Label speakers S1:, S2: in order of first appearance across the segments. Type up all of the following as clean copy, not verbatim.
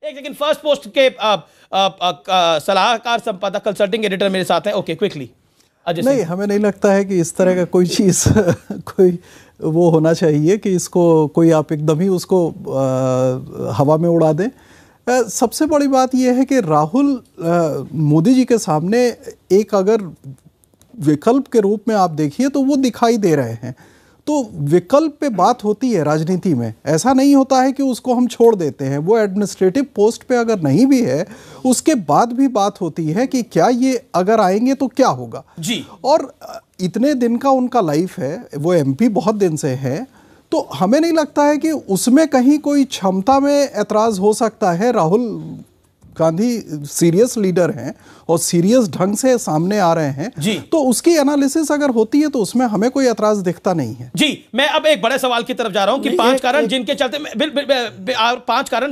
S1: एक second, first post के सलाहकार संपादक कंसल्टिंग एडिटर मेरे साथ हैं। Okay, quickly Ajay.
S2: नहीं, हमें नहीं लगता है कि इस तरह का कोई चीज़ कोई वो होना चाहिए कि इसको कोई आप एकदम ही उसको हवा में उड़ा दें। सबसे बड़ी बात यह है कि राहुल मोदी जी के सामने एक अगर विकल्प के रूप में आप देखिए तो वो दिखाई दे रहे हैं। तो विकल्प पे बात होती है राजनीति में, ऐसा नहीं होता है कि उसको हम छोड़ देते हैं। वो एडमिनिस्ट्रेटिव पोस्ट पे अगर नहीं भी है उसके बाद भी बात होती है कि क्या ये अगर आएंगे तो क्या होगा
S1: जी।
S2: और इतने दिन का उनका लाइफ है, वो एमपी बहुत दिन से है, तो हमें नहीं लगता है कि उसमें कहीं कोई क्षमता में ऐतराज हो सकता है। राहुल गांधी सीरियस लीडर हैं और सीरियस ढंग से सामने आ रहे हैं
S1: जी।
S2: तो उसकी एनालिसिस अगर होती है तो उसमें हमें कोई ऐतराज दिखता नहीं है जी।
S1: मैं अब एक बड़े सवाल की तरफ जा रहा हूं कि पांच कारण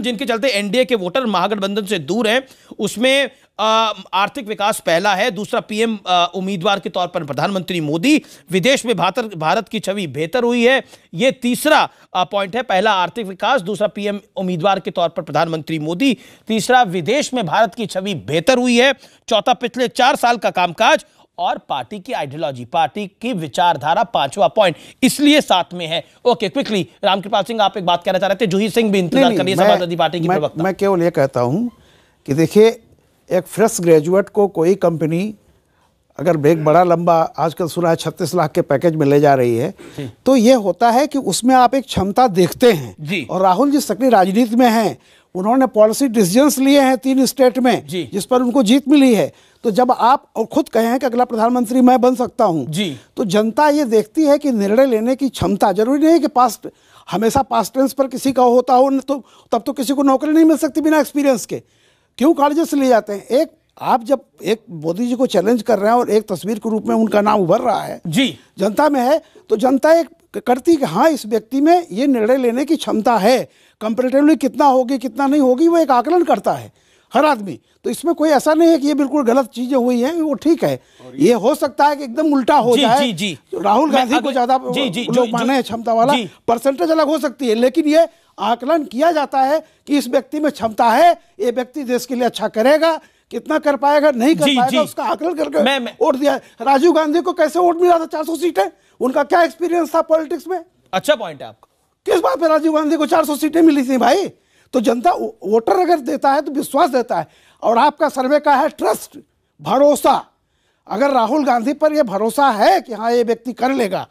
S1: जिनके चलते एनडीए के वोटर महागठबंधन से दूर हैं, उसमें आर्थिक विकास पहला है, दूसरा पीएम उम्मीदवार के तौर पर प्रधानमंत्री मोदी, विदेश में भारत की छवि बेहतर हुई है, ये तीसरा पॉइंट है। पहला आर्थिक विकास, दूसरा पीएम उम्मीदवार के तौर पर प्रधानमंत्री मोदी, तीसरा विदेश में भारत की छवि बेहतर हुई है, चौथा पिछले 4 साल का कामकाज और पार्टी की आइडियोलॉजी, पार्टी की विचारधारा, पांचवा पॉइंट इसलिए साथ में है। ओके, क्विकली रामकृपाल सिंह, आप एक बात कहना चाह रहे थे। जूही सिंह भी इंतजार कर रही है, समाजवादी पार्टी की प्रवक्ता।
S3: मैं केवल ये कहता हूं कि देखिए, एक फ्रेश ग्रेजुएट को कोई कंपनी अगर एक बड़ा लंबा, आजकल सुना है 36 लाख के पैकेज में ले जा रही है, तो ये होता है कि उसमें आप एक क्षमता देखते हैं। और राहुल जी सक्रिय राजनीति में हैं, उन्होंने पॉलिसी डिसीजंस लिए हैं 3 स्टेट में जिस पर उनको जीत मिली है। तो जब आप और खुद कहे हैं कि अगला प्रधानमंत्री मैं बन सकता हूं, तो जनता ये देखती है कि निर्णय लेने की क्षमता, जरूरी नहीं है कि हमेशा पास्ट टेंस पर किसी का होता हो, तो तब तो किसी को नौकरी नहीं मिल सकती बिना एक्सपीरियंस के। क्यों कॉलेजेस लिए जाते हैं? एक आप जब एक मोदी जी को चैलेंज कर रहे हैं और एक तस्वीर के रूप में उनका नाम उभर रहा है जी, जनता में है, तो जनता एक करती कि हाँ, इस व्यक्ति में ये निर्णय लेने की क्षमता है। कंपैरेटिवली कितना होगी कितना नहीं होगी वो एक आकलन करता है हर आदमी। तो इसमें कोई ऐसा नहीं है कि ये बिल्कुल गलत चीजें हुई हैं, वो ठीक है। ये हो सकता है कि एकदम उल्टा हो जाए, राहुल गांधी को ज्यादा लोग माने क्षमता वाला, परसेंटेज अलग हो सकती है, लेकिन ये आकलन किया जाता है कि इस व्यक्ति में क्षमता है, ये व्यक्ति देश के लिए अच्छा करेगा, कितना कर पाएगा नहीं कर पाएगा उसका आकलन करके वोट दिया। राजीव गांधी को कैसे वोट मिला था? 400 सीटें। उनका क्या एक्सपीरियंस था पॉलिटिक्स में?
S1: अच्छा पॉइंट है आपका।
S3: किस बात पे राजीव गांधी को 400 सीटें मिली थी भाई? तो जनता वोटर अगर देता है तो विश्वास देता है। और आपका सर्वे का है ट्रस्ट, भरोसा। अगर राहुल गांधी पर यह भरोसा है कि हाँ ये व्यक्ति कर लेगा,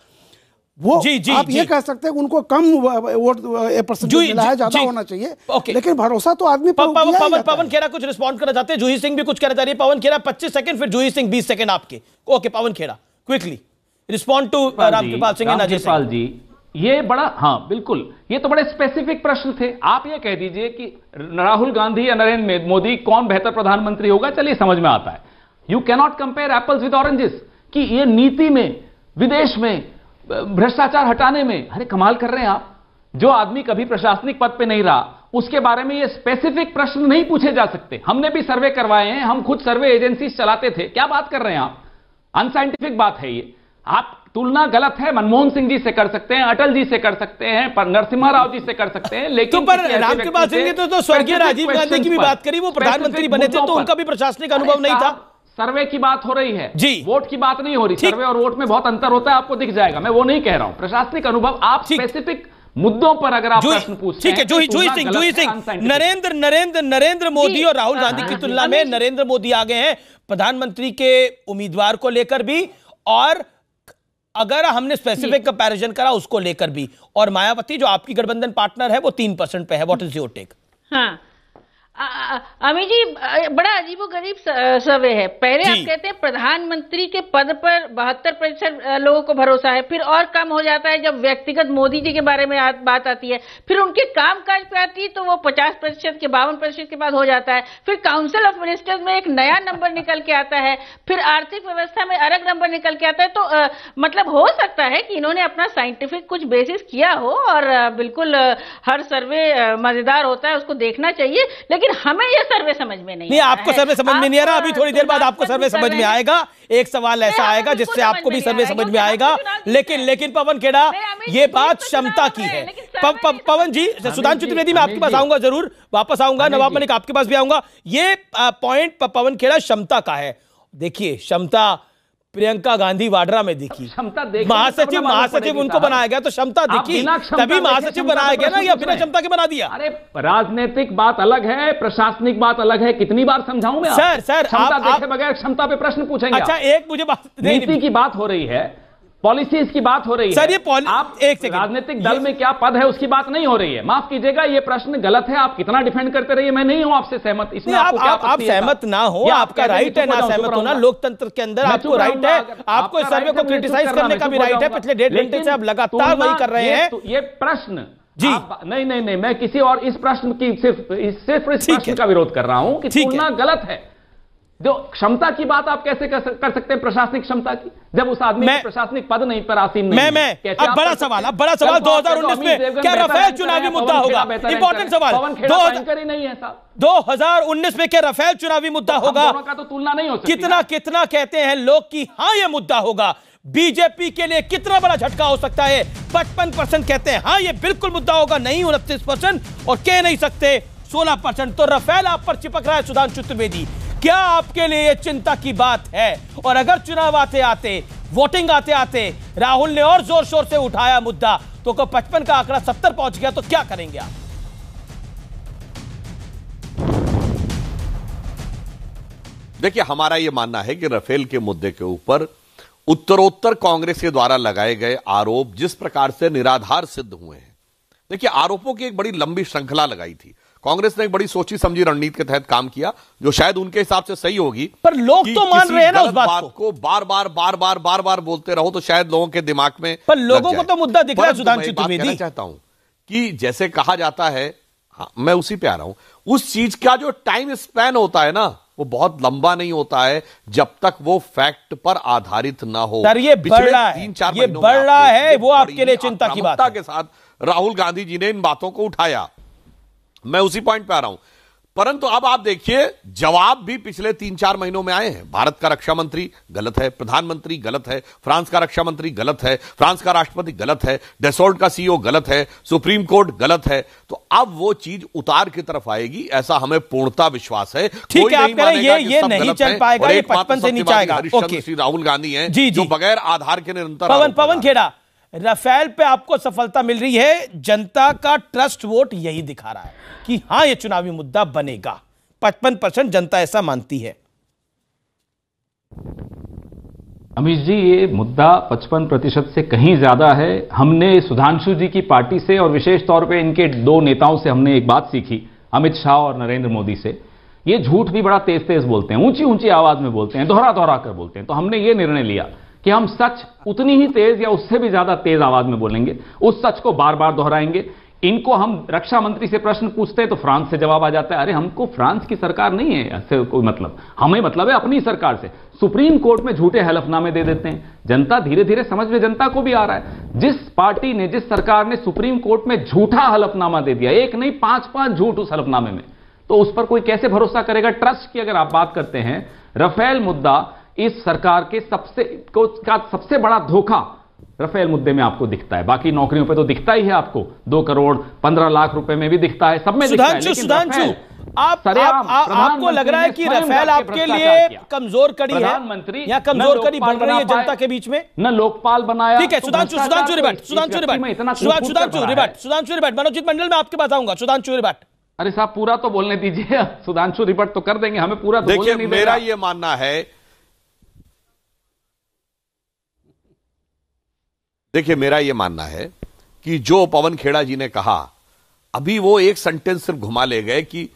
S3: वो आप ये कह सकते हैं उनको कम वोट परसेंटेज मिला है, ज्यादा होना चाहिए, लेकिन भरोसा तो आदमी पर
S1: पवन खेड़ा कुछ रिस्पॉन्ड करना चाहते हैं, जूही सिंह भी कुछ कहना चाह रही है। पवन खेड़ा 25 सेकंड, फिर जूही सिंह 20 सेकंड आपके। Okay, Pawan Khera quickly respond to Ramkripal Singh and Ajay Singh ji.
S4: ये बड़ा, हाँ बिल्कुल, ये तो बड़े स्पेसिफिक प्रश्न थे। आप ये कह दीजिए कि राहुल गांधी या नरेंद्र मोदी कौन बेहतर प्रधानमंत्री होगा, चलिए समझ में आता है। You cannot compare apples with oranges कि ये नीति में, विदेश में, भ्रष्टाचार हटाने में, अरे कमाल कर रहे हैं आप। जो आदमी कभी प्रशासनिक पद पे नहीं रहा उसके बारे में ये स्पेसिफिक प्रश्न नहीं पूछे जा सकते। हमने भी सर्वे करवाए हैं, हम खुद सर्वे एजेंसी चलाते थे। क्या बात कर रहे हैं आप? अनसाइंटिफिक बात है ये। आप तुलना गलत है, मनमोहन सिंह जी से कर सकते हैं, अटल जी से कर सकते हैं, पर नरसिम्हा राव जी से कर सकते हैं, लेकिन
S1: तो पर रामकृपाल सिंह ने तो स्वर्गीय राजीव गांधी की भी बात करी, वो प्रधानमंत्री बने थे तो उनका भी प्रशासनिक अनुभव नहीं था।
S4: सर्वे की बात हो रही है जी, वोट की बात नहीं हो रही। सर्वे और वोट में बहुत अंतर होता है, आपको दिख जाएगा, मैं वो नहीं कह रहा हूं। प्रशासनिक अनुभव, आप स्पेसिफिक मुद्दों पर अगर आप प्रश्न पूछते हैं,
S1: ठीक है। जूही सिंह, नरेंद्र मोदी और राहुल गांधी की तुलना में नरेंद्र मोदी आगे हैं प्रधानमंत्री के उम्मीदवार को लेकर भी, और अगर हमने स्पेसिफिक कंपैरिजन करा उसको लेकर भी, और मायावती जो आपकी गठबंधन पार्टनर है वो 3% पे है। What is your take?
S5: हाँ अमित जी, बड़ा अजीबोगरीब सर्वे है। पहले आप कहते हैं प्रधानमंत्री के पद पर 72% लोगों को भरोसा है, फिर और कम हो जाता है जब व्यक्तिगत मोदी जी के बारे में बात आती है, फिर उनके कामकाज पे आती है तो वो 50% के 52% के बाद हो जाता है, फिर काउंसिल ऑफ मिनिस्टर्स में एक नया नंबर निकल के आता है, फिर आर्थिक व्यवस्था में अलग नंबर निकल के आता है। तो मतलब हो सकता है कि इन्होंने अपना साइंटिफिक कुछ बेसिस किया हो, और बिल्कुल हर सर्वे मजेदार होता है, उसको देखना चाहिए, लेकिन लेकिन हमें यह सर्वे समझ में नहीं
S1: आपको सर्वे समझ में नहीं आ रहा, अभी थोड़ी देर बाद आपको सर्वे समझ में आएगा। एक सवाल ऐसा आएगा जिससे आपको भी सर्वे समझ में आएगा। लेकिन पवन खेड़ा, ये बात क्षमता की है। पवन जी, सुधांशु त्रिवेदी मैं आपके पास आऊंगा, जरूर वापस आऊंगा, नवाब मलिक आपके पास भी आऊंगा। ये पॉइंट पवन खेड़ा क्षमता का है। देखिए, क्षमता प्रियंका गांधी वाड्रा में दिखी, महासचिव उनको बनाया गया तो क्षमता दिखी, तभी महासचिव बनाया गया ना, या बिना क्षमता के बना दिया?
S4: अरे राजनीतिक बात अलग है, प्रशासनिक बात अलग है। कितनी बार समझाऊं मैं?
S1: सर
S4: क्षमता देखे बगैर क्षमता पे प्रश्न पूछेंगे?
S1: अच्छा, एक मुझे बात,
S4: नीति की बात हो रही है, पॉलिसीज की बात हो रही है
S1: सर। ये
S4: आप एक राजनीतिक दल में क्या पद है उसकी बात नहीं हो रही है। माफ कीजिएगा, ये प्रश्न गलत है। आप कितना डिफेंड करते रहिए, मैं नहीं हूं आपसे सहमत। इसमें
S1: आप सहमत ना हो, आपका राइट है ना सहमत होना, लोकतंत के अंदर आपको राइट है, आपको इस सर्वे को क्रिटिसाइज करने का भी राइट है। पिछले 1.5 घंटे से आप लगातार वही कर रहे हैं।
S4: ये प्रश्न
S1: जी
S4: नहीं, मैं किसी और इस प्रश्न की सिर्फ इस प्रश्न का विरोध कर रहा हूं कि तुलना गलत है। जो क्षमता की बात आप कैसे कर सकते हैं, प्रशासनिक क्षमता की, जब उस आदमी के प्रशासनिक पद नहीं पर आसीन नहीं।
S1: अब बड़ा सवाल 2019 में क्या राफेल चुनावी मुद्दा होगा? इंपॉर्टेंट सवाल। 2019 में क्या राफेल चुनावी मुद्दा होगा?
S4: का तो तुलना नहीं हो सकती।
S1: कितना कहते हैं लोग कि हाँ ये मुद्दा होगा। बीजेपी के लिए कितना बड़ा झटका हो सकता है? 55% कहते हैं हाँ ये बिल्कुल मुद्दा होगा, नहीं 29%, और कह नहीं सकते 16%। तो राफेल आप पर चिपक रहा है सुधांशु त्रिवेदी, क्या आपके लिए यह चिंता की बात है? और अगर चुनाव आते वोटिंग आते राहुल ने और जोर शोर से उठाया मुद्दा, तो 55 का आंकड़ा 70 पहुंच गया, तो क्या करेंगे आप?
S6: देखिए, हमारा यह मानना है कि राफेल के मुद्दे के ऊपर उत्तरोत्तर कांग्रेस के द्वारा लगाए गए आरोप जिस प्रकार से निराधार सिद्ध हुए हैं। देखिए, आरोपों की एक बड़ी लंबी श्रृंखला लगाई थी। कांग्रेस ने एक बड़ी सोची समझी रणनीति के तहत काम किया, जो शायद उनके हिसाब से सही होगी,
S1: पर लोग तो मान रहे हैं ना उस बात
S6: को। बार बार बोलते रहो तो शायद लोगों के दिमाग में,
S1: पर लोगों को तो मुद्दा दिख रहा है। सुधांशु त्रिवेदी,
S6: चाहता हूं कि जैसे कहा जाता है, हाँ, मैं उसी पे आ रहा हूं, उस चीज का जो टाइम स्पैन होता है ना, वो बहुत लंबा नहीं होता है जब तक वो फैक्ट पर आधारित ना हो।
S1: सर, ये बढ़ रहा है, ये बढ़ रहा है, वो आपके लिए चिंता की बात है।
S6: के साथ राहुल गांधी जी ने इन बातों को उठाया, मैं उसी पॉइंट पे आ रहा हूं। परंतु अब आप देखिए, जवाब भी पिछले 3-4 महीनों में आए हैं। भारत का रक्षा मंत्री गलत है, प्रधानमंत्री गलत है, फ्रांस का रक्षा मंत्री गलत है, फ्रांस का राष्ट्रपति गलत है, डेसोल्ट का सीईओ गलत है, सुप्रीम कोर्ट गलत है। तो अब वो चीज उतार की तरफ आएगी, ऐसा हमें पूर्णता विश्वास है।
S1: ठीक है, आप कह रहे हैं ये नहीं चल पाएगा, ये 55 से नीचे आएगा।
S6: हरिश्चंद्र श्री राहुल गांधी हैं जो बगैर आधार के निरंतर।
S1: पवन खेड़ा, राफेल पे आपको सफलता मिल रही है, जनता का ट्रस्ट वोट यही दिखा रहा है कि हां ये चुनावी मुद्दा बनेगा। 55% जनता ऐसा मानती है।
S4: अमीश जी, ये मुद्दा 55% से कहीं ज्यादा है। हमने सुधांशु जी की पार्टी से और विशेष तौर पे इनके 2 नेताओं से हमने एक बात सीखी, अमित शाह और नरेंद्र मोदी से। ये झूठ भी बड़ा तेज तेज बोलते हैं, ऊंची ऊंची आवाज में बोलते हैं, दोहरा कर बोलते हैं। तो हमने ये निर्णय लिया कि हम सच उतनी ही तेज या उससे भी ज्यादा तेज आवाज में बोलेंगे, उस सच को बार बार दोहराएंगे। इनको हम रक्षा मंत्री से प्रश्न पूछते हैं तो फ्रांस से जवाब आ जाता है, अरे हमको फ्रांस की सरकार नहीं है ऐसे कोई मतलब, हमें मतलब है अपनी सरकार से। सुप्रीम कोर्ट में झूठे हलफनामे दे देते हैं। जनता धीरे धीरे समझ में जनता को भी आ रहा है, जिस पार्टी ने, जिस सरकार ने सुप्रीम कोर्ट में झूठा हलफनामा दे दिया, एक नहीं 5-5 झूठ उस हलफनामे में, तो उस पर कोई कैसे भरोसा करेगा? ट्रस्ट की अगर आप बात करते हैं, राफेल मुद्दा इस सरकार के सबसे बड़ा धोखा राफेल मुद्दे में आपको दिखता है। बाकी नौकरियों पे तो दिखता ही है आपको, 2 करोड़ 15 लाख रुपए में भी दिखता है, सब में दिखता है।
S1: सुधांशु, आपको लग रहा है कि राफेल आपके लिए कमजोर कड़ी है या कमजोर कड़ी बन रही है जनता के बीच में?
S4: न लोकपाल बनाया।
S1: ठीक है, सुधांशु रिबट, मनोजीत मंडल में आपके पास आऊंगा। सुधांशु रिबट,
S4: अरे साहब पूरा तो बोलने दीजिए, सुधांशु रिबट तो कर देंगे, हमें पूरा तो बोलने नहीं
S6: देगा। मेरा ये मानना है, देखिए मेरा यह मानना है कि जो पवन खेड़ा जी ने कहा, अभी वो एक सेंटेंस सिर्फ घुमा ले गए कि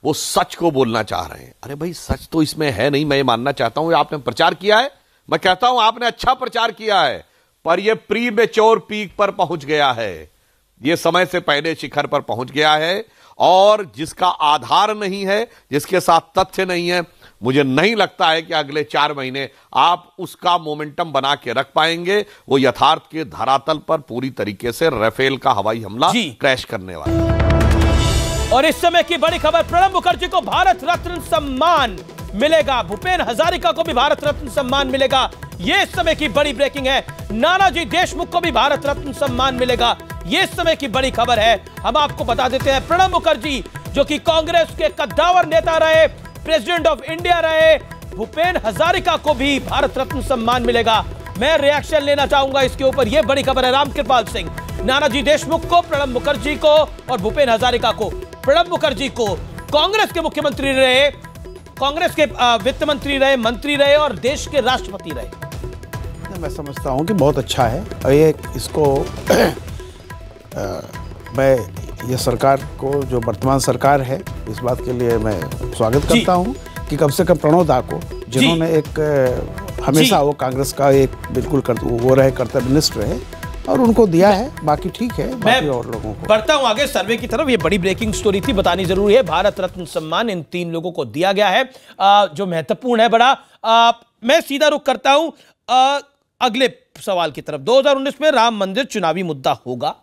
S6: वो सच को बोलना चाह रहे हैं। अरे भाई, सच तो इसमें है नहीं। मैं ये मानना चाहता हूं आपने प्रचार किया है, मैं कहता हूं आपने अच्छा प्रचार किया है, पर यह प्री मेच्योर पीक पर पहुंच गया है, यह समय से पहले शिखर पर पहुंच गया है। और जिसका आधार नहीं है, जिसके साथ तथ्य नहीं है, मुझे नहीं लगता है कि अगले 4 महीने आप उसका मोमेंटम बना के रख पाएंगे। वो यथार्थ के धरातल पर पूरी तरीके से राफेल का हवाई हमला क्रैश करने वाला है।
S1: और इस समय की बड़ी खबर, प्रणब मुखर्जी को भारत रत्न सम्मान मिलेगा, भूपेन हजारिका को भी भारत रत्न सम्मान मिलेगा। यह इस समय की बड़ी ब्रेकिंग है। नानाजी देशमुख को भी भारत रत्न सम्मान मिलेगा, यह इस समय की बड़ी खबर है। हम आपको बता देते हैं, प्रणब मुखर्जी जो कि कांग्रेस के कद्दावर नेता रहे, प्रेसिडेंट ऑफ इंडिया रहे, भूपेन हजारिका को भी भारत रत्न सम्मान मिलेगा। मैं रिएक्शन लेना चाहूंगा इसके ऊपर, यह बड़ी खबर है। रामकृपाल सिंह, नानाजी देशमुख को, प्रणब मुखर्जी को और भूपेन हजारिका को। प्रणब मुखर्जी को कांग्रेस के मुख्यमंत्री रहे, कांग्रेस के वित्त मंत्री रहे, मंत्री रहे और देश के राष्ट्रपति रहे।
S3: मैं समझता हूं कि बहुत अच्छा है और ये इसको मैं ये सरकार को, जो वर्तमान सरकार है, इस बात के लिए मैं स्वागत करता हूं कि कम से कम प्रणब दा को, जिन्होंने एक हमेशा वो कांग्रेस का एक बिल्कुल वो रहे, कर्तव्यनिष्ठ रहे, और उनको दिया है। बाकी ठीक है, बाकी और लोगों को।
S1: बढ़ता हूं आगे सर्वे की तरफ। ये बड़ी ब्रेकिंग स्टोरी थी, बतानी जरूरी है। भारत रत्न सम्मान इन 3 लोगों को दिया गया है, जो महत्वपूर्ण है बड़ा। मैं सीधा रुख करता हूं अगले सवाल की तरफ। 2019 में राम मंदिर चुनावी मुद्दा होगा,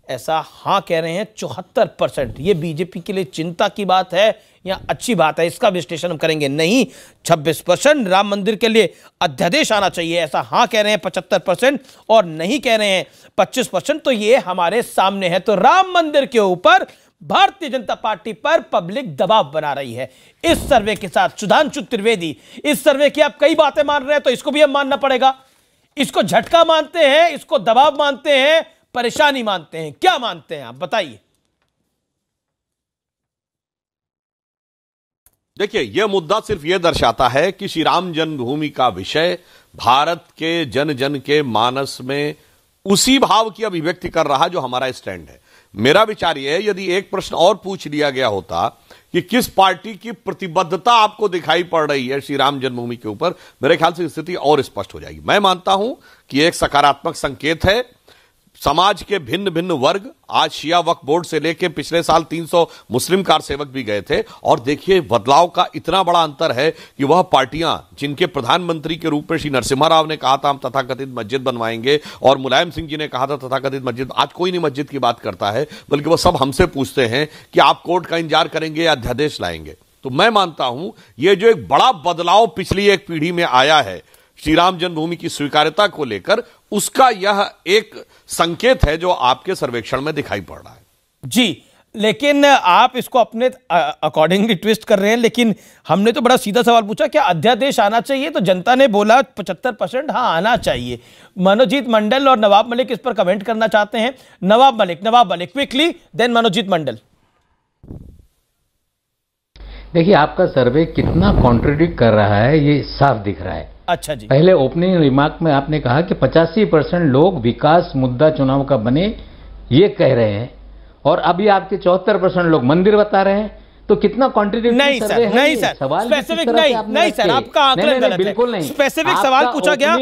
S1: ऐसा हां कह रहे हैं 74%। ये बीजेपी के लिए चिंता की बात है या अच्छी बात है, इसका विश्लेषण हम करेंगे। नहीं, 26% राम मंदिर के लिए अध्यादेश आना चाहिए, ऐसा हां कह रहे हैं 75%, और नहीं कह रहे हैं 25%। तो ये हमारे सामने है। तो राम मंदिर के ऊपर भारतीय जनता पार्टी पर पब्लिक दबाव बना रही है इस सर्वे के साथ। सुधांशु त्रिवेदी, इस सर्वे की आप कई बातें मान रहे हैं, तो इसको भी हम मानना पड़ेगा। इसको झटका मानते हैं, इसको दबाव मानते हैं, परेशानी मानते हैं, क्या मानते हैं आप बताइए।
S6: देखिए, यह मुद्दा सिर्फ यह दर्शाता है कि श्री राम जन्मभूमि का विषय भारत के जन जन के मानस में उसी भाव की अभिव्यक्ति कर रहा जो हमारा स्टैंड है। मेरा विचार यह है, यदि एक प्रश्न और पूछ लिया गया होता कि किस पार्टी की प्रतिबद्धता आपको दिखाई पड़ रही है श्री राम जन्मभूमि के ऊपर, मेरे ख्याल से स्थिति और स्पष्ट हो जाएगी। मैं मानता हूं कि एक सकारात्मक संकेत है। समाज के भिन्न भिन्न वर्ग, आज शिया वक्फ बोर्ड से लेकर पिछले साल 300 मुस्लिम कार सेवक भी गए थे, और देखिए बदलाव का इतना बड़ा अंतर है कि वह पार्टियां जिनके प्रधानमंत्री के रूप में श्री नरसिम्हा राव ने कहा था हम तथाकथित मस्जिद बनवाएंगे, और मुलायम सिंह जी ने कहा था तथाकथित मस्जिद, आज कोई नहीं मस्जिद की बात करता है, बल्कि वह सब हमसे पूछते हैं कि आप कोर्ट का इंतजार करेंगे या अध्यादेश लाएंगे। तो मैं मानता हूं यह जो एक बड़ा बदलाव पिछली एक पीढ़ी में आया है श्री राम जन्मभूमि की स्वीकार्यता को लेकर, उसका यह एक संकेत है जो आपके सर्वेक्षण में दिखाई पड़ रहा है।
S1: जी, लेकिन आप इसको अपने अकॉर्डिंगली ट्विस्ट कर रहे हैं। लेकिन हमने तो बड़ा सीधा सवाल पूछा, क्या अध्यादेश आना चाहिए? तो जनता ने बोला 75% हाँ आना चाहिए। मनोजीत मंडल और नवाब मलिक इस पर कमेंट करना चाहते हैं। नवाब मलिक क्विकली, देन मनोजीत मंडल।
S7: देखिए, आपका सर्वे कितना कॉन्ट्रडिक्ट कर रहा है ये साफ दिख रहा है।
S1: अच्छा जी,
S7: पहले ओपनिंग रिमार्क में आपने कहा कि 85% लोग विकास मुद्दा चुनाव का बने ये कह रहे हैं, और अभी आपके 74% लोग मंदिर बता रहे हैं। तो कितना कॉन्ट्रडिक्ट
S1: नहीं सर, नहीं सर, स्पेसिफिक नहीं सर, आपका आंकलन गलत है।
S7: बिल्कुल नहीं,
S1: स्पेसिफिक सवाल पूछा गया।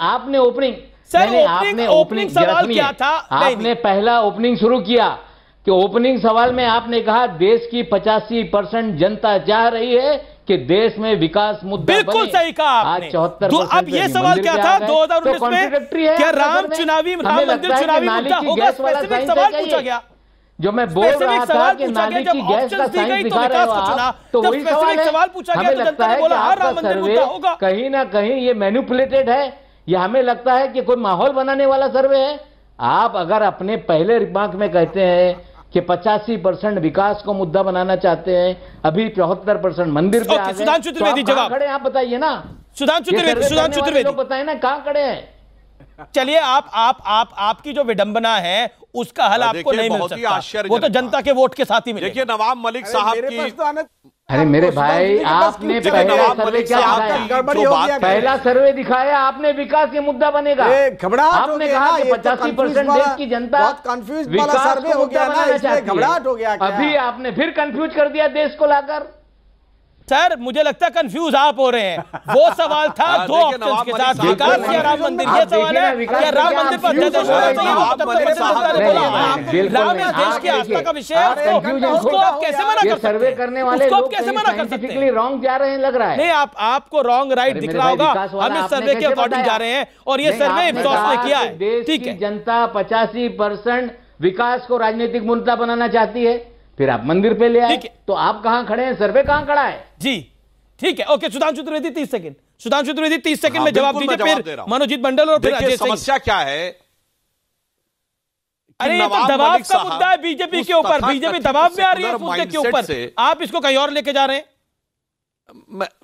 S7: आपने ओपनिंग
S1: सर, ओपनिंग सवाल क्या था?
S7: आपने पहला ओपनिंग शुरू किया कि ओपनिंग सवाल में आपने कहा देश की 85% जनता चाह रही है कि देश में विकास मुद्दा
S1: बिल्कुल
S7: बने।
S1: सही कहा आपने।
S7: आज 74%।
S1: अब ये सवाल क्या था 2019 में, क्या राम मंदिर चुनावी मुद्दा होगा? स्पेसिफिक सवाल पूछा गया,
S7: जो मैं बोल रहा था कि नाली की गैस का साइंस दिखा रहे हो आप, तो वही सवाल पूछा गया। हमें लगता है कि आपका सर्वे कहीं ना कहीं ये मैनिपुलेटेड है, या हमें लगता है कि कोई माहौल बनाने वाला सर्वे है। आप अगर अपने पहले रिमार्क में कहते हैं कि 85% विकास को मुद्दा बनाना चाहते हैं, अभी 74% मंदिर पे आ गए,
S1: सुधांशु त्रिवेदी जवाब
S7: खड़े आप बताइए ना।
S1: सुधांशु त्रिवेदी
S7: बताइए ना कहां खड़े हैं।
S1: चलिए, आपकी जो विडंबना है उसका हल आपको नहीं मिल सकता, वो तो जनता के वोट के साथ ही मिलेगा।
S6: देखिए, नवाब मलिक साहब की,
S7: अरे मेरे भाई, आपने पहला सर्वे क्या दिखाया? पहला सर्वे दिखाया आपने विकास ये मुद्दा बनेगा। आपने कहा कि 85% देश की जनता विकास को मुद्दा बनाना चाहती है। अभी आपने फिर कंफ्यूज कर दिया देश को लाकर।
S1: सर, मुझे लगता है कंफ्यूज आप हो रहे हैं। वो सवाल था 2 ऑप्शंस के साथ, विकास या राम मंदिर। ये सवाल है क्या राम मंदिर पर अध्यादेश होना चाहिए? वो 75% ने बोला राम या देश की आस्था का विषय है, उसको आप कैसे मना कर सकते हैं?
S7: सर्वे करने वाले लोग
S1: कैसे मना कर सकते हैं?
S7: रॉन्ग जा रहे हैं लग रहा है।
S1: नहीं, आपको रॉन्ग राइट दिख रहा होगा, हम इस सर्वे के अकॉर्डिंग जा रहे हैं, और ये सर्वे इप्सॉस ने किया है। ठीक है,
S7: जनता 85% विकास को राजनीतिक मुद्दा बनाना चाहती है। फिर आप मंदिर पे ले आए, तो आप कहां खड़े हैं, सर्वे कहां खड़ा है?
S1: जी ठीक है, okay. Sudhanshu Trivedi 30 second, Sudhanshu Trivedi 30 second में जवाब दीजिए, फिर मनोजीत मंडल और फिर अजय सिंह।
S6: समस्या क्या है?
S1: अरे ये तो दबाव का मुद्दा है बीजेपी के ऊपर, बीजेपी दबाव में आ रही है इस मुद्दे के ऊपर, आप इसको कहीं और लेके जा रहे हैं।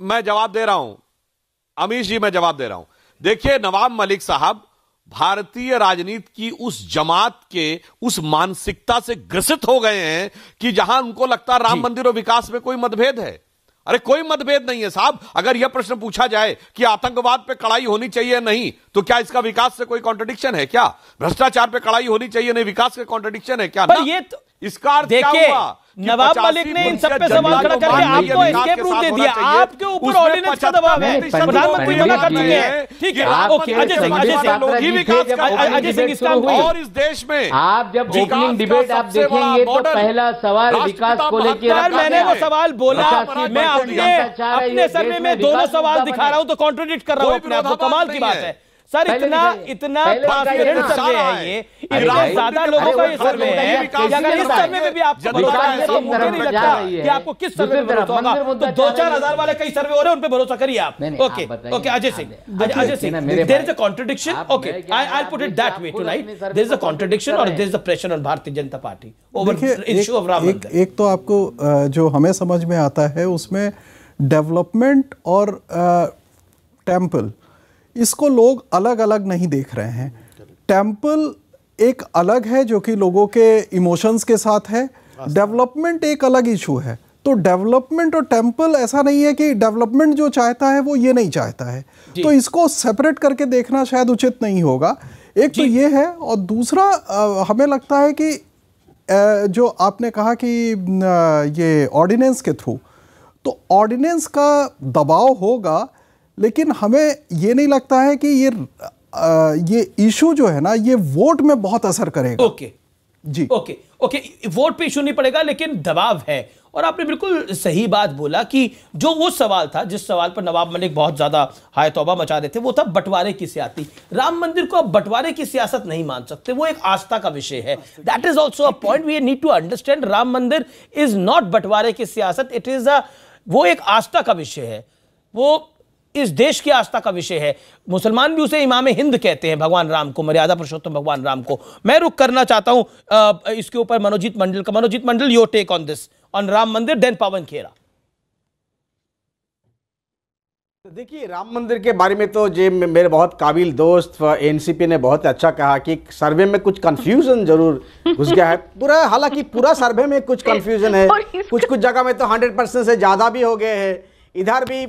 S6: मैं जवाब दे रहा हूं अमीश जी, मैं जवाब दे रहा हूं। देखिए नवाब मलिक साहब भारतीय राजनीति की उस जमात के उस मानसिकता से ग्रसित हो गए हैं कि जहां उनको लगता है राम मंदिर और विकास में कोई मतभेद है। अरे कोई मतभेद नहीं है साहब। अगर यह प्रश्न पूछा जाए कि आतंकवाद पे कड़ाई होनी चाहिए नहीं, तो क्या इसका विकास से कोई कॉन्ट्रडिक्शन है क्या? भ्रष्टाचार पे कड़ाई होनी चाहिए नहीं, विकास के कॉन्ट्रडिक्शन है क्या?
S1: ये तो
S6: इसका अर्थ क्या हुआ?
S1: नवाब मलिक ने इन सब पे सवाल खड़ा करके आपको एस्केप रूट दे दिया, आपके ऊपर ऑर्डिनेंस का दबाव है, प्रधानमंत्री मना कर चुके हैं। ठीक है, ओके। अजय सिंह, अजय सिंह इसका
S6: और इस देश में
S7: आप जब ओपनिंग डिबेट आप देखेंगे तो पहला सवाल विकास को लेकर
S1: मैंने वो सवाल बोला, मैं अपने सर्वे में दोनों सवाल दिखा रहा हूं तो कॉन्ट्रोडिक्ट कर रहा हूं अपने आप को। कमाल की बात है सर, इतना ट्रांसपेरेंट सर्वे है ये, इतने ज्यादा लोगों का ये सर्वे है कि अगर इस सर्वे में भी आपको भरोसा है तो मुझे नहीं लगता कि आपको किस सर्वे में भरोसा होगा। तो 2-4 हजार वाले कई सर्वे हो रहे हैं, उन पे भरोसा करिए आप। Okay okay Ajay Singh, there is a contradiction. Okay I will put it that way tonight, there is a contradiction और there is a pressure on Bharatiya Janata Party over issue of Ram Mandir.
S2: एक तो आपको जो हमें समझ में आता है उसमें डेवलपमेंट और टेम्पल, इसको लोग अलग अलग नहीं देख रहे हैं। टेम्पल एक अलग है जो कि लोगों के इमोशंस के साथ है, डेवलपमेंट एक अलग इशू है। तो डेवलपमेंट और टेम्पल ऐसा नहीं है कि डेवलपमेंट जो चाहता है वो ये नहीं चाहता है, तो इसको सेपरेट करके देखना शायद उचित नहीं होगा। एक तो ये है, और दूसरा हमें लगता है कि जो आपने कहा कि ये ऑर्डिनेंस के थ्रू, तो ऑर्डिनेंस का दबाव होगा, लेकिन हमें ये नहीं लगता है कि ये इशू जो है ना ये वोट में बहुत असर करेगा।
S1: ओके
S2: जी,
S1: ओके ओके, वोट पे इशू नहीं पड़ेगा लेकिन दबाव है। और आपने बिल्कुल सही बात बोला कि जो वो सवाल था जिस सवाल पर नवाब मलिक बहुत ज्यादा हाय तौबा मचा रहे थे, वो था बंटवारे की सियासत। राम मंदिर को अब बंटवारे की सियासत नहीं मान सकते, वो एक आस्था का विषय है। That is also a point we need to understand. Ram Mandir is not बंटवारे की सियासत, इट इज वो एक आस्था का विषय है, वो इस देश की आस्था का विषय है। मुसलमान भी उसे इमाम हिंद कहते हैं, भगवान राम को, मर्यादा पुरुषोत्तम भगवान राम को। मैं रुक करना चाहता हूं इसके ऊपर मनोजीत मंडल का। Manojit Mandal, your take on this, on Ram Mandir, then पवन खेरा।
S8: देखिए राम मंदिर के बारे में तो जे मेरे बहुत काबिल दोस्त एनसीपी ने बहुत अच्छा कहा कि सर्वे में कुछ कंफ्यूजन जरूर घुस गया है पूरा। हालांकि पूरा सर्वे में कुछ कंफ्यूजन है, कुछ जगह में तो 100% से ज़्यादा भी हो गए हैं। इधर भी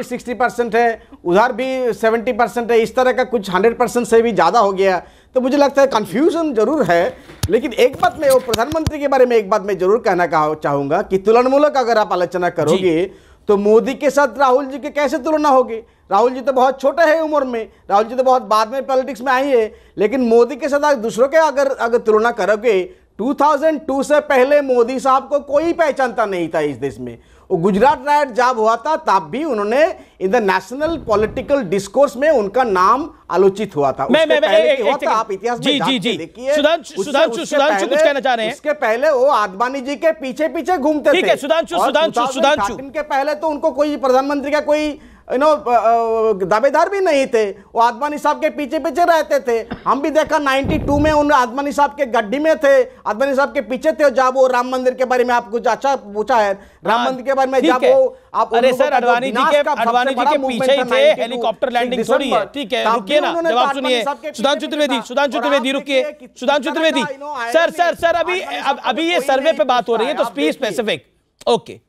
S8: 60% है, उधर भी 70% है। इस तरह का कुछ 100% से भी ज़्यादा हो गया। तो मुझे लगता है कंफ्यूजन जरूर है। लेकिन एक बात मैं वो प्रधानमंत्री के बारे में एक बात मैं जरूर कहना चाहूँगा कि तुलनामूलक अगर आप आलोचना करोगे तो मोदी के साथ राहुल जी की कैसे तुलना होगी? राहुल जी तो बहुत छोटे हैं उम्र में, राहुल जी तो बहुत बाद में पॉलिटिक्स में आई है। लेकिन मोदी के साथ दूसरों के अगर तुलना करोगे, 2002 से पहले मोदी साहब को कोई पहचानता नहीं था इस देश में। वो गुजरात राइट जब हुआ था तब भी उन्होंने in the national political discourse में उनका नाम आलोचित हुआ था। आप इतिहास में देखिए,
S1: सुधांशु कुछ कहना चाह रहे हैं?
S8: इसके पहले वो आडवाणी जी के पीछे पीछे घूमते थे।
S1: ठीक है, सुधांशु
S8: के पहले तो उनको कोई प्रधानमंत्री का कोई दावेदार भी नहीं थे। वो आडवाणी साहब के पीछे पीछे रहते थे। हम भी देखा 92 में उन आडवाणी साहब के गड्डी में थे, आडवाणी साहब के पीछे थे। जब वो राम मंदिर के बारे में आप कुछ अच्छा पूछा है, राम मंदिर के बारे में जब वो आप,
S1: अरे सर अडवाणी जी के पीछे ही थे, हेलीकॉप्टर लैंडिंग थोड़ी है। ठीक है, रुकिए ना, जवाब सुनिए। सुधांशु त्रिवेदी रुकिए। सुधांशु त्रिवेदी सर अभी ये सर्वे पे बात हो रही है तो speech specific. Okay,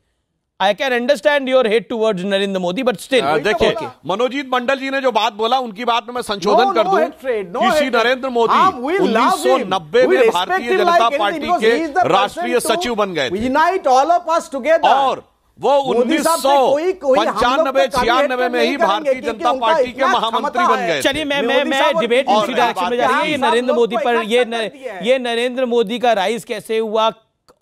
S1: I can understand your hate towards Narendra Modi, but still
S6: देखिए मनोजीत मंडल जी ने जो बात बोला उनकी बात में मैं संशोधन कर दूं कि श्री नरेंद्र मोदी 1990 में भारतीय जनता पार्टी के राष्ट्रीय सचिव बन गए थे और वो 1995-96 में ही भारतीय जनता पार्टी के महामंत्री बन गए।
S1: चलिए मैं डिबेट इसी डायरेक्शन में जा रही है। ये नरेंद्र मोदी पर ये नरेंद्र मोदी का राइज कैसे हुआ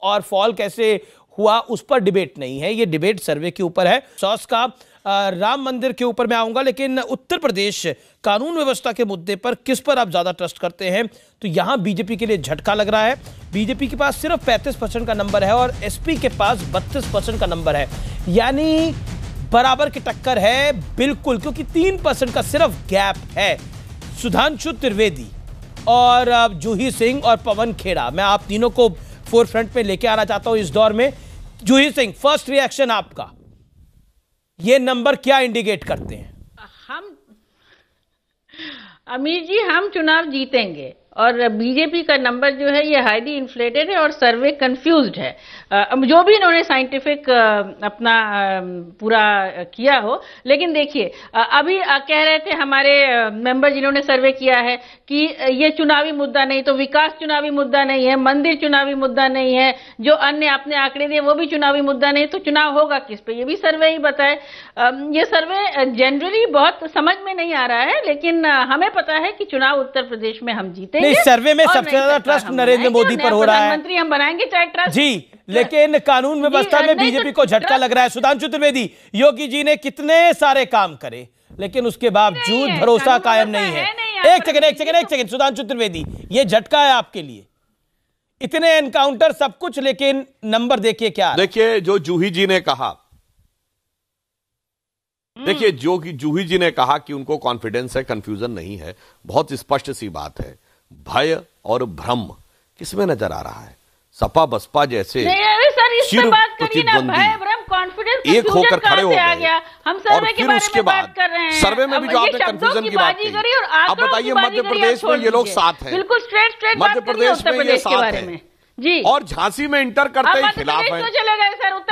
S1: और फॉल कैसे हुआ उस पर डिबेट नहीं है, ये डिबेट सर्वे के ऊपर है। सॉस का राम मंदिर के ऊपर मैं आऊंगा, लेकिन उत्तर प्रदेश कानून व्यवस्था के मुद्दे पर किस पर आप ज्यादा ट्रस्ट करते हैं? तो यहां बीजेपी के लिए झटका लग रहा है। बीजेपी के पास सिर्फ 35% का नंबर है और एसपी के पास 32% का नंबर है, यानी बराबर की टक्कर है बिल्कुल, क्योंकि 3% का सिर्फ गैप है। सुधांशु त्रिवेदी और जूही सिंह और पवन खेड़ा, मैं आप तीनों को फोर फ्रंट पे लेके आना चाहता हूं इस दौर में। जूही सिंह, फर्स्ट रिएक्शन आपका, ये नंबर क्या इंडिकेट करते हैं?
S5: हम अमीर जी, हम चुनाव जीतेंगे और बीजेपी का नंबर जो है ये हाईली इन्फ्लेटेड है और सर्वे कंफ्यूज्ड है। जो भी इन्होंने साइंटिफिक अपना पूरा किया हो, लेकिन देखिए अभी कह रहे थे हमारे मेंबर जिन्होंने सर्वे किया है कि ये चुनावी मुद्दा नहीं, तो विकास चुनावी मुद्दा नहीं है, मंदिर चुनावी मुद्दा नहीं है, जो अन्य आपने आंकड़े दिए वो भी चुनावी मुद्दा नहीं, तो चुनाव होगा किस पे? ये भी सर्वे ही बताए। ये सर्वे जनरली बहुत समझ में नहीं आ रहा है, लेकिन हमें पता है कि चुनाव उत्तर प्रदेश में हम जीते।
S1: नहीं, सर्वे में सबसे ज्यादा ट्रस्ट नरेंद्र मोदी पर हो रहा है।
S5: प्रधानमंत्री हम बनाएंगे चाहे ट्रस्ट
S1: जी, लेकिन कानून व्यवस्था में बीजेपी को झटका लग रहा है। सुधांशु त्रिवेदी, योगी जी ने कितने सारे काम करे, लेकिन उसके बावजूद भरोसा कायम नहीं है। एक सेकंड, सुधांशु त्रिवेदी, ये झटका है आपके लिए? इतने एनकाउंटर, सब कुछ, लेकिन नंबर देखिए क्या।
S6: देखिए, जो जूही जी ने कहा, देखिए जो जूही जी ने कहा कि उनको कॉन्फिडेंस है, कंफ्यूजन नहीं है, बहुत स्पष्ट सी बात है। भय और भ्रम किसमें नजर आ रहा है? सपा बसपा जैसे चिर प्रतिद्वंदी एक होकर खड़े हो गए और फिर उसके बाद सर्वे में भी जो आपने कंफ्यूजन की बात कही, आप बताइए मध्य प्रदेश में ये लोग साथ हैं,
S5: बिल्कुल स्ट्रेट
S6: मध्य प्रदेश में ये साथ हैं
S5: जी,
S6: और झांसी में इंटर करते ही खिलाफ है,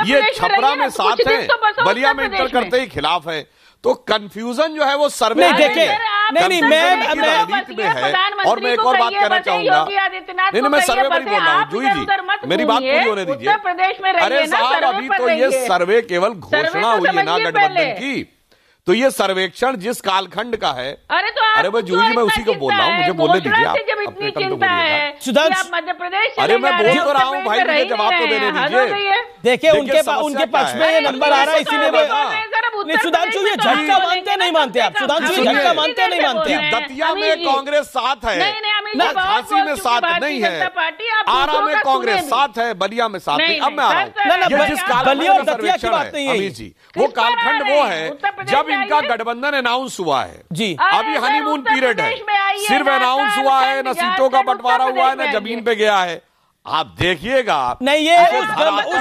S6: ये छपरा में साथ है, बलिया में इंटर करते ही खिलाफ है। तो कंफ्यूजन जो है वो सर्वे
S1: नहीं देखे, नहीं मैं
S6: राजनीति में है। और मैं एक और बात कहना चाहूंगा, नहीं मैं सर्वे पर बोल रहा हूँ, जूही जी मेरी बात पूरी होने दीजिए। अरे साहब, अभी तो ये सर्वे केवल घोषणा हुई है ना गठबंधन की, तो ये सर्वेक्षण जिस कालखंड का है, अरे भाई जूही जी मैं उसी को बोल रहा हूँ, मुझे बोलने दीजिए। आप अपने टर्न पे बोलिएगा।
S5: मध्य प्रदेश
S6: अरे मैं बोल तो रहा हूँ भाई, मुझे जवाब तो देने दीजिए।
S1: देखिए उनके पक्ष में ये नंबर आ रहा है, इसीलिए सुधांशु ये झटका मानते नहीं मानते आप? सुधांशु ये झटका मानते नहीं मानते?
S6: दतिया में कांग्रेस साथ है, झांसी में साथ नहीं है, आरा में कांग्रेस साथ है, बलिया में साथ नहीं। अब मैं आ रहा हूँ, जिस कालखंड का सर्वेक्षण है अमीर जी, वो कालखंड वो है जब इनका गठबंधन अनाउंस हुआ है जी। अभी हनीमून पीरियड है, सिर्फ अनाउंस हुआ है, न सीटों का बंटवारा हुआ है, न जमीन पे गया है। आप देखिएगा
S1: नहीं, ये उस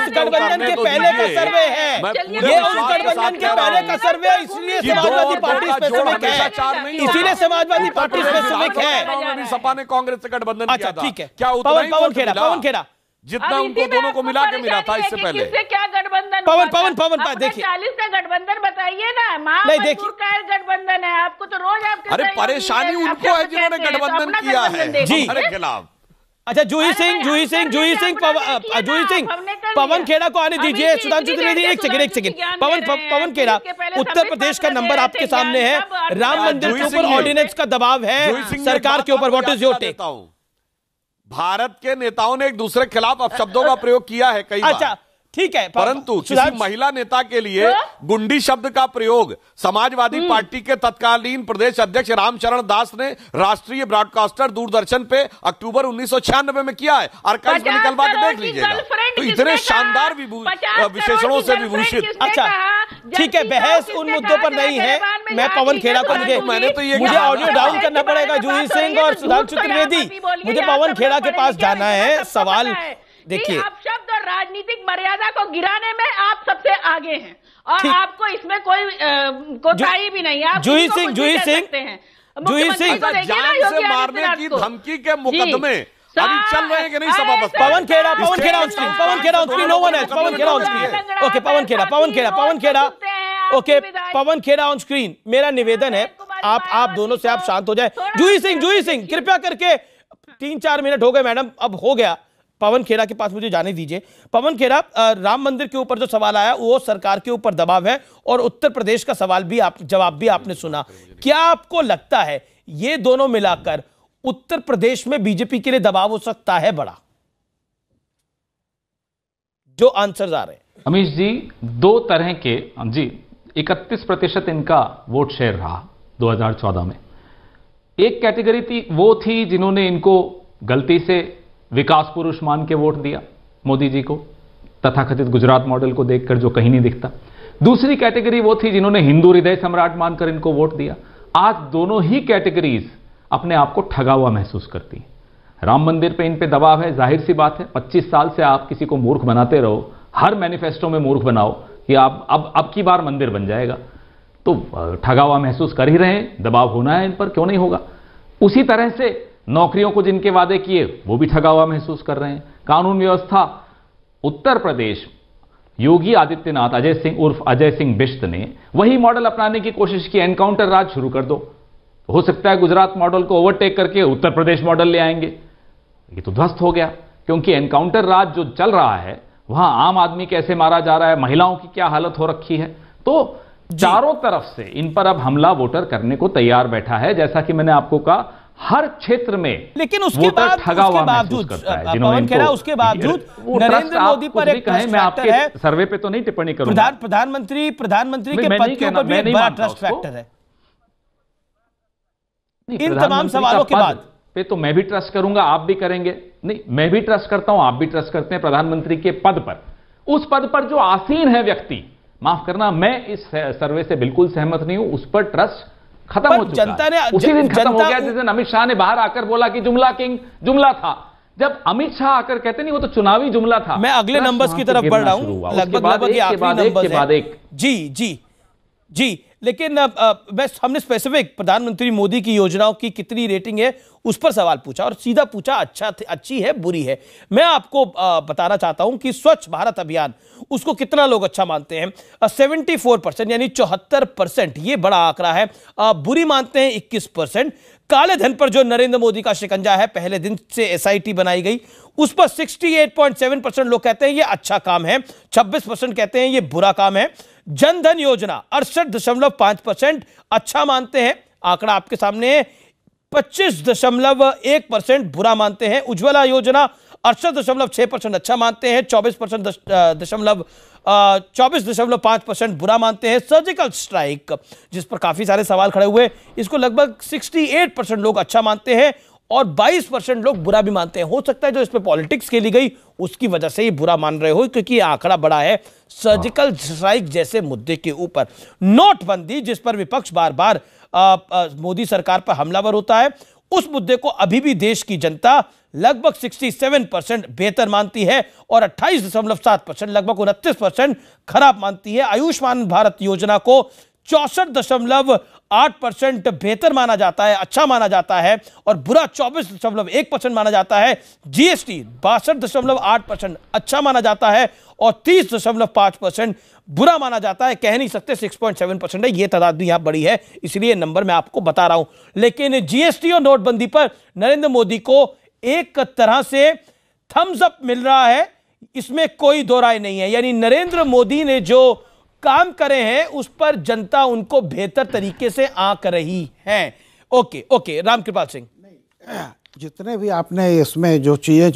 S1: गठबंधन के पहले का सर्वे है, ये उस गठबंधन के पहले का सर्वे है, इसलिए समाजवादी पार्टी स्पेसिफिक है, इसीलिए समाजवादी पार्टी स्पेसिफिक है।
S6: सपा ने कांग्रेस से गठबंधन किया था,
S1: ठीक है।
S6: क्या
S1: पवन खेड़ा
S6: जितना उनको दोनों को मिला के मिला था इससे पहले।
S5: क्या गठबंधन?
S1: पवन देखिए,
S5: 40 का गठबंधन बताइए ना। महामजदूर का गठबंधन है, आपको तो रोज आप।
S6: अरे परेशानी उनको है जिन्होंने गठबंधन किया है जी हमारे खिलाफ।
S1: अच्छा, जूही सिंह, पवन खेड़ा को आने दीजिए। सुधांशु त्रिवेदी, एक सेकंड, पवन खेड़ा, उत्तर प्रदेश का नंबर आपके सामने है, राम मंदिर के ऊपर ऑर्डिनेंस का दबाव है सरकार के ऊपर, what is your take?
S6: Bharat के नेताओं ने एक दूसरे के खिलाफ अपशब्दों का प्रयोग किया है कई बार।
S1: अच्छा ठीक है,
S6: परंतु किसी महिला नेता के लिए गुंडी शब्द का प्रयोग समाजवादी पार्टी के तत्कालीन प्रदेश अध्यक्ष रामचरण दास ने राष्ट्रीय ब्रॉडकास्टर दूरदर्शन पे अक्टूबर 1996 में किया है। आर्काइव्स में निकलवा के देख लीजिएगा। तो इतने शानदार विशेषणों से विभूषित।
S1: अच्छा ठीक है, बहस उन मुद्दों पर नहीं है। मैं पवन खेड़ा को मुझे ऑडियो डाउन करना पड़ेगा। जूही सिंह और सुधांशु त्रिवेदी, मुझे पवन खेड़ा के पास जाना है। सवाल देखिए,
S5: आप शब्द और राजनीतिक मर्यादा को गिराने में आप सबसे आगे हैं और आपको इसमें कोई कोताही भी नहीं है।
S1: जूही सिंह
S6: जान से मारने की धमकी के मुकदमे अभी चल रहे हैं कि नहीं सभा?
S1: Pawan Khera on screen, no one else. Pawan Khera on screen, okay. Pawan Khera on screen. मेरा निवेदन है, आप दोनों से आप शांत हो जाए। जूही सिंह कृपया करके, 3-4 मिनट हो गए मैडम, अब हो गया। पवन खेड़ा के पास मुझे जाने दीजिए। पवन खेड़ा, राम मंदिर के ऊपर जो सवाल आया वो सरकार के ऊपर दबाव है, और उत्तर प्रदेश का सवाल भी जवाब भी आपने सुना। क्या आपको लगता है ये दोनों मिलाकर उत्तर प्रदेश में बीजेपी के लिए दबाव हो सकता है बड़ा? जो आंसर आ रहे हैं
S4: अमीश जी, दो तरह के जी 31% इनका वोट शेयर रहा 2014 में। एक कैटेगरी वो थी जिन्होंने इनको गलती से विकास पुरुष मान के वोट दिया मोदी जी को, तथाकथित गुजरात मॉडल को देखकर जो कहीं नहीं दिखता। दूसरी कैटेगरी वो थी जिन्होंने हिंदू हृदय सम्राट मानकर इनको वोट दिया। आज दोनों ही कैटेगरीज अपने आप को ठगा हुआ महसूस करती हैं। राम मंदिर पे इन पे दबाव है, जाहिर सी बात है। 25 साल से आप किसी को मूर्ख बनाते रहो, हर मैनिफेस्टो में मूर्ख बनाओ कि आप अब की बार मंदिर बन जाएगा, तो ठगा हुआ महसूस कर ही रहे हैं। दबाव होना है इन पर, क्यों नहीं होगा। उसी तरह से नौकरियों को जिनके वादे किए वो भी ठगा हुआ महसूस कर रहे हैं। कानून व्यवस्था, उत्तर प्रदेश योगी आदित्यनाथ, अजय सिंह उर्फ अजय सिंह बिश्त ने वही मॉडल अपनाने की कोशिश की। एनकाउंटर राज शुरू कर दो, तो हो सकता है गुजरात मॉडल को ओवरटेक करके उत्तर प्रदेश मॉडल ले आएंगे। ये तो ध्वस्त हो गया, क्योंकि एनकाउंटर राज जो चल रहा है वहां आम आदमी कैसे मारा जा रहा है, महिलाओं की क्या हालत हो रखी है। तो चारों तरफ से इन पर अब हमला वोटर करने को तैयार बैठा है। जैसा कि मैंने आपको कहा, हर क्षेत्र में,
S1: लेकिन उसके बावजूद पवन खेड़ा, उसके बावजूद नरेंद्र मोदी पर एक ट्रस्ट फैक्टर है।
S4: सर्वे पे तो नहीं टिप्पणी करूंगा।
S1: प्रधानमंत्री के पद के ऊपर भी एक बड़ा ट्रस्ट फैक्टर है। इन तमाम सवालों के बाद
S4: पे तो मैं भी ट्रस्ट करूंगा, आप भी करेंगे। नहीं, मैं भी ट्रस्ट करता हूं, आप भी ट्रस्ट करते हैं प्रधानमंत्री के पद पर। उस पद पर जो आसीन है व्यक्ति, माफ करना, मैं इस सर्वे से बिल्कुल सहमत नहीं हूं। उस पर ट्रस्ट खत्म हो चुका
S1: जनता
S4: है।
S1: ने
S4: उसी दिन खत्म हो गया जिस दिन अमित शाह ने बाहर आकर बोला कि जुमला किंग जुमला था। जब अमित शाह आकर कहते नहीं वो तो चुनावी जुमला था।
S1: मैं अगले नंबर्स की तरफ बढ़ रहा हूं, लगभग आखिरी नंबर है। जी, लेकिन हमने स्पेसिफिक प्रधानमंत्री मोदी की योजनाओं की कितनी रेटिंग है उस पर सवाल पूछा, और सीधा पूछा अच्छी है बुरी है। मैं आपको बताना चाहता हूं कि स्वच्छ भारत अभियान, उसको कितना लोग अच्छा मानते हैं। 74% यानी 74%, ये बड़ा आंकड़ा है। बुरी मानते हैं 21%। काले धन पर जो नरेंद्र मोदी का शिकंजा है, पहले दिन से SIT बनाई गई, उस पर 68.7% लोग कहते हैं ये अच्छा काम है, 26% कहते हैं ये बुरा काम है। जनधन योजना 68.5% अच्छा मानते हैं, आंकड़ा आपके सामने है। 25.1% बुरा मानते हैं। उज्ज्वला योजना 68.6% अच्छा मानते हैं, 24.5% बुरा मानते हैं। सर्जिकल स्ट्राइक, जिस पर काफी सारे सवाल खड़े हुए, इसको लगभग 68% लोग अच्छा मानते हैं और 22% लोग बुरा भी मानते हैं। हो सकता है जो इस पे पॉलिटिक्स खेली गई उसकी वजह से ये बुरा मान रहे हो, क्योंकि ये आंकड़ा बड़ा है सर्जिकल स्ट्राइक जैसे मुद्दे के ऊपर। नोटबंदी, जिस पर विपक्ष बार बार मोदी सरकार पर हमलावर होता है, उस मुद्दे को अभी भी देश की जनता लगभग 67% बेहतर मानती है और 28.7%, लगभग 29% खराब मानती है। आयुष्मान भारत योजना को 64.8% बेहतर माना जाता है, अच्छा माना जाता है, और बुरा 24.1% माना जाता है। GST 62.8% अच्छा माना जाता है और 30.5% बुरा माना जाता है। कह नहीं सकते 6.7% है, यह तादाद भी यहां बड़ी है, इसलिए नंबर मैं आपको बता रहा हूं। लेकिन GST और नोटबंदी पर नरेंद्र मोदी को एक तरह से थम्स अप मिल रहा है, इसमें कोई दो राय नहीं है। यानी नरेंद्र मोदी ने जो काम करे हैं उस पर जनता उनको बेहतर तरीके से आंक रही है। ओके, रामकृपाल सिंह,
S3: जितने भी आपने इसमें जो चीजें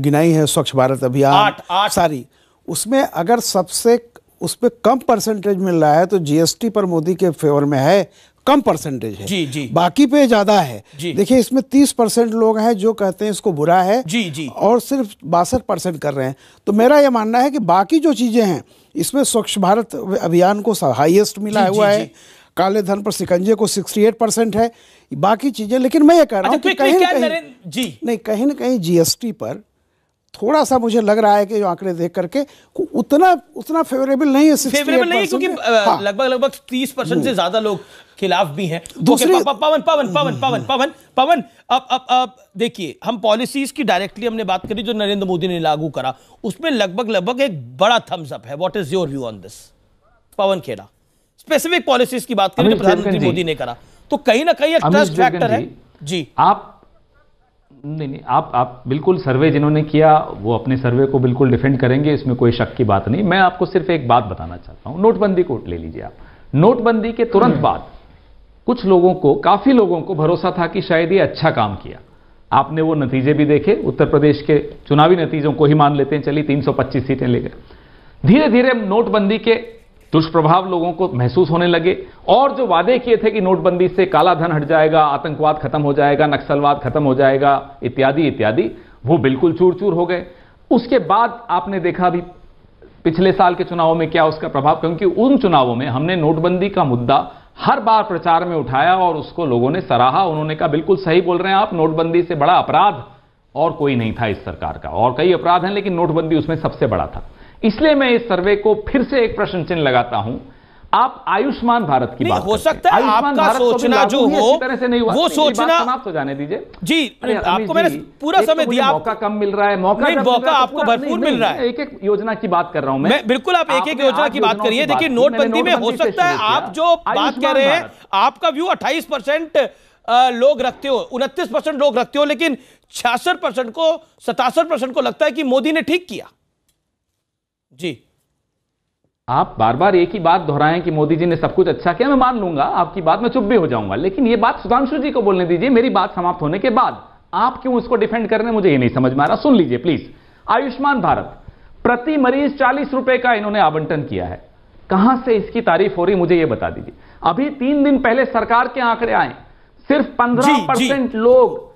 S3: गिनाई है, स्वच्छ भारत अभियान
S1: 8
S3: सारी, उसमें अगर सबसे उस पर कम परसेंटेज मिल रहा है तो GST पर मोदी के फेवर में है, कम परसेंटेज है।
S1: जी।
S3: बाकी पे ज्यादा है। देखिए, इसमें 30% लोग हैं जो कहते हैं इसको बुरा है,
S1: जी।
S3: और सिर्फ 62% कर रहे हैं। तो मेरा यह मानना है कि बाकी जो चीजें हैं, इसमें स्वच्छ भारत अभियान को हाईएस्ट मिला हुआ है, काले धन पर शिकंजे को 68% है, बाकी चीजें। लेकिन मैं ये कह रहा हूं कि कहीं ना कहीं GST पर थोड़ा सा मुझे लग रहा है कि जो आंकड़े देख करके उतना फेवरेबल नहीं है।
S1: फेवरेबल नहीं है क्योंकि लगभग 30% से ज्यादा लोग खिलाफ भी हैं। पवन, अब देखिए, हम पॉलिसीज की डायरेक्टली हमने बात करी जो नरेंद्र मोदी ने लागू करा, उसमें लगभग एक बड़ा थम्स अप है। What is your view on this, Pawan Khera? Specific policies की बात करें जो प्रधानमंत्री मोदी ने करा, तो कहीं ना कहीं एक ट्रस्ट फैक्टर है। जी,
S4: आप बिल्कुल सर्वे जिन्होंने किया वो अपने सर्वे को बिल्कुल डिफेंड करेंगे, इसमें कोई शक की बात नहीं। मैं आपको सिर्फ एक बात बताना चाहता हूं। नोटबंदी को ले लीजिए आप। नोटबंदी के तुरंत बाद कुछ लोगों को, काफी लोगों को भरोसा था कि शायद ये अच्छा काम किया। आपने वो नतीजे भी देखे, उत्तर प्रदेश के चुनावी नतीजों को ही मान लेते हैं, चलिए 325 सीटें ले गए। धीरे धीरे नोटबंदी के दुष्प्रभाव लोगों को महसूस होने लगे, और जो वादे किए थे कि नोटबंदी से काला धन हट जाएगा, आतंकवाद खत्म हो जाएगा, नक्सलवाद खत्म हो जाएगा, इत्यादि इत्यादि, वो बिल्कुल चूर चूर हो गए। उसके बाद आपने देखा भी पिछले साल के चुनावों में क्या उसका प्रभाव, क्योंकि उन चुनावों में हमने नोटबंदी का मुद्दा हर बार प्रचार में उठाया और उसको लोगों ने सराहा। उन्होंने कहा बिल्कुल सही बोल रहे हैं आप, नोटबंदी से बड़ा अपराध और कोई नहीं था इस सरकार का, और कई अपराध हैं लेकिन नोटबंदी उसमें सबसे बड़ा था। इसलिए मैं इस सर्वे को फिर से एक प्रश्न चिन्ह लगाता हूं। आप आयुष्मान भारत की बात
S1: हो सकता है आपका सोचना जो हो वो सोचना
S4: समाप्त हो जाने दीजिए
S1: जी। आपको मैंने पूरा समय दिया,
S4: मौका कम मिल रहा है, मौका
S1: आपको भरपूर मिल रहा है।
S4: एक एक योजना की बात कर रहा हूं मैं
S1: बिल्कुल, आप एक एक योजना की बात करिए। देखिए नोटबंदी में हो सकता है आप जो बात कह रहे हैं, आपका व्यू 28% लोग रखते हो, 29% लोग रखते हो, लेकिन 66% को 67% को लगता है कि मोदी ने ठीक किया। जी,
S4: आप बार बार एक ही बात दोहराएं कि मोदी जी ने सब कुछ अच्छा किया, मैं मान लूंगा आपकी बात, मैं चुप भी हो जाऊंगा, लेकिन ये बात सुधांशु जी को बोलने दीजिए मेरी बात समाप्त होने के बाद। आप क्यों इसको डिफेंड कर रहे हैं, मुझे ये नहीं समझ में आ रहा। सुन लीजिए प्लीज। आयुष्मान भारत, प्रति मरीज 40 रुपए का इन्होंने आवंटन किया है। कहां से इसकी तारीफ हो रही, मुझे ये बता दीजिए। अभी 3 दिन पहले सरकार के आंकड़े आए, सिर्फ 15% लोग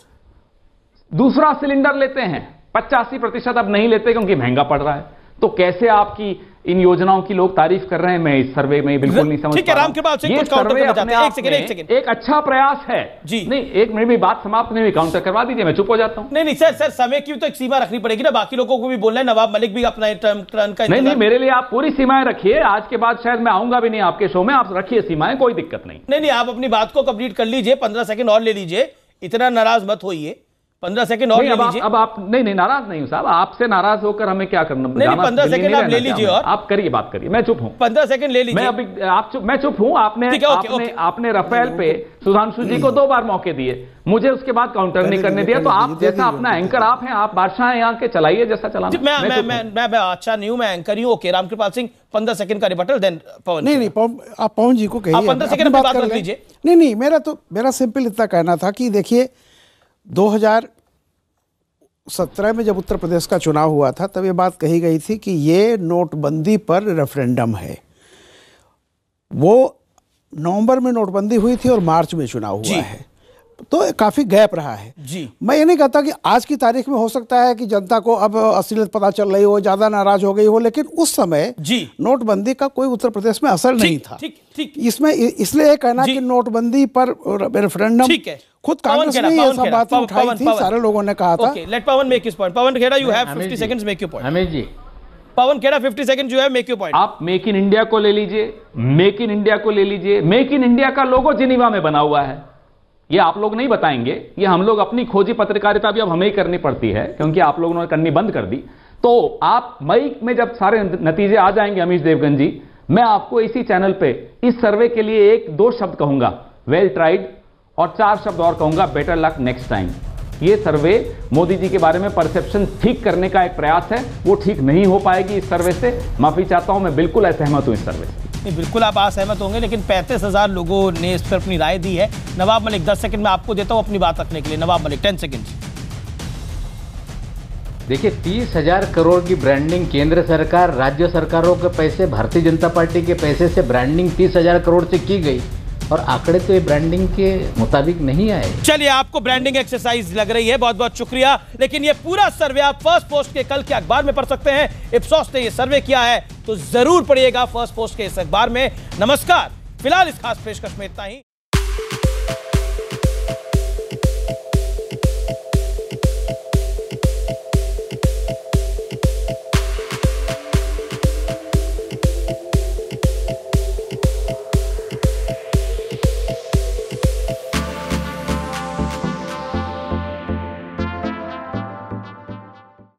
S4: दूसरा सिलेंडर लेते हैं, 85% अब नहीं लेते क्योंकि महंगा पड़ रहा है। तो कैसे आपकी इन योजनाओं की लोग तारीफ कर रहे हैं, मैं इस सर्वे में बिल्कुल नहीं समझ पा रहा हूं। ये सर्वे अपने आप में एक अच्छा प्रयास है
S1: जी।
S4: नहीं, एक मेरी बात समाप्त नहीं हुई, काउंटर करवा दीजिए, मैं चुप हो जाता हूं।
S1: नहीं सर, समय की तो एक सीमा रखनी पड़ेगी ना, बाकी लोगों को भी बोलना है। नवाब मलिक भी अपना टर्न का
S4: नहीं, मेरे लिए आप पूरी सीमाएं रखिए। आज के बाद शायद मैं आऊंगा भी नहीं आपके शो में, आप रखिए सीमाएं, कोई दिक्कत नहीं।
S1: नहीं, आप अपनी बात को कंप्लीट कर लीजिए, 15 सेकंड और ले लीजिए, इतना नाराज मत होइए, 15 सेकंड और ले लीजिए।
S4: अब आप नहीं नाराज नहीं हूं साहब, आपसे नाराज होकर हमें क्या करना।
S1: नहीं, 15 सेकंड आप ले लीजिए और
S4: आप करिए, बात करिए, मैं चुप हूं।
S1: 15 सेकंड ले लीजिए।
S4: मैं अभी मैं चुप हूं। आपने रफेल पे सुधांशु जी को 2 बार मौके दिए, मुझे उसके बाद काउंटर नहीं करने दिया। तो आप जैसा अपना एंकर आप हैं, आप बादशाह हैं यहाँ के, चलाइए जैसा चलाना।
S1: मैं अच्छा नहीं हूं, मैं एंकर ही हूं। ओके, रामकृपाल सिंह 15 सेकंड का रिबटल, देन पवन।
S3: नहीं आप पवन जी को कहिए,
S1: आप 15 सेकंड बात कर लीजिए।
S3: नहीं, मेरा सिंपल इतना कहना था कि देखिए 2017 में जब उत्तर प्रदेश का चुनाव हुआ था, तब ये बात कही गई थी कि ये नोटबंदी पर रेफरेंडम है। वो नवंबर में नोटबंदी हुई थी और मार्च में चुनाव हुआ है, तो काफी गैप रहा है
S1: जी।
S3: मैं ये नहीं कहता कि आज की तारीख में हो सकता है कि जनता को अब असलियत पता चल रही हो, ज्यादा नाराज हो गई हो, लेकिन उस समय
S1: जी
S3: नोटबंदी का कोई उत्तर प्रदेश में असर नहीं था।
S1: ठीक।
S3: इसमें इसलिए कहना कि नोटबंदी पर रेफरेंडम, खुद कांग्रेस ने ये सब बातें उठाई थी, सारे लोगों ने कहा था।
S1: Okay, let Pawan make his point. Pawan Khera, you have 50 seconds, make your point.
S7: हमें ji
S1: Pawan Khera 50 second, you have, make your point.
S4: आप मेक इन इंडिया को ले लीजिए, मेक इन इंडिया को ले लीजिए। मेक इन इंडिया का लोगो जिनीवा में बना हुआ है, ये आप लोग नहीं बताएंगे, ये हम लोग अपनी खोजी पत्रकारिता भी अब हमें ही करनी पड़ती है, क्योंकि आप लोगों ने करनी बंद कर दी। तो आप मई में जब सारे नतीजे आ जाएंगे अमीश देवगन जी, मैं आपको इसी चैनल पे इस सर्वे के लिए 1-2 शब्द कहूंगा, वेल ट्राइड, और 4 शब्द और कहूंगा, बेटर लक नेक्स्ट टाइम। ये सर्वे मोदी जी के बारे में परसेप्शन ठीक करने का एक प्रयास है, वो ठीक नहीं हो पाएगी इस सर्वे से। माफी चाहता हूं, मैं बिल्कुल असहमत हूं इस सर्वे से।
S1: नहीं, बिल्कुल आप असहमत होंगे, लेकिन 35,000 लोगों ने इस पर अपनी राय दी है। नवाब मलिक 10 सेकंड में आपको देता हूं अपनी बात रखने के लिए। नवाब मलिक 10 सेकंड।
S7: देखिए 30,000 करोड़ की ब्रांडिंग केंद्र सरकार, राज्य सरकारों के पैसे, भारतीय जनता पार्टी के पैसे से ब्रांडिंग 30,000 करोड़ से की गई, और आंकड़े तो ये ब्रांडिंग के मुताबिक नहीं आए।
S1: चलिए, आपको ब्रांडिंग एक्सरसाइज लग रही है, बहुत बहुत शुक्रिया, लेकिन ये पूरा सर्वे आप फर्स्ट पोस्ट के कल के अखबार में पढ़ सकते हैं। इप्सॉस ने ये सर्वे किया है, तो जरूर पढ़िएगा फर्स्ट पोस्ट के इस अखबार में। नमस्कार, फिलहाल इस खास पेशकश में इतना ही।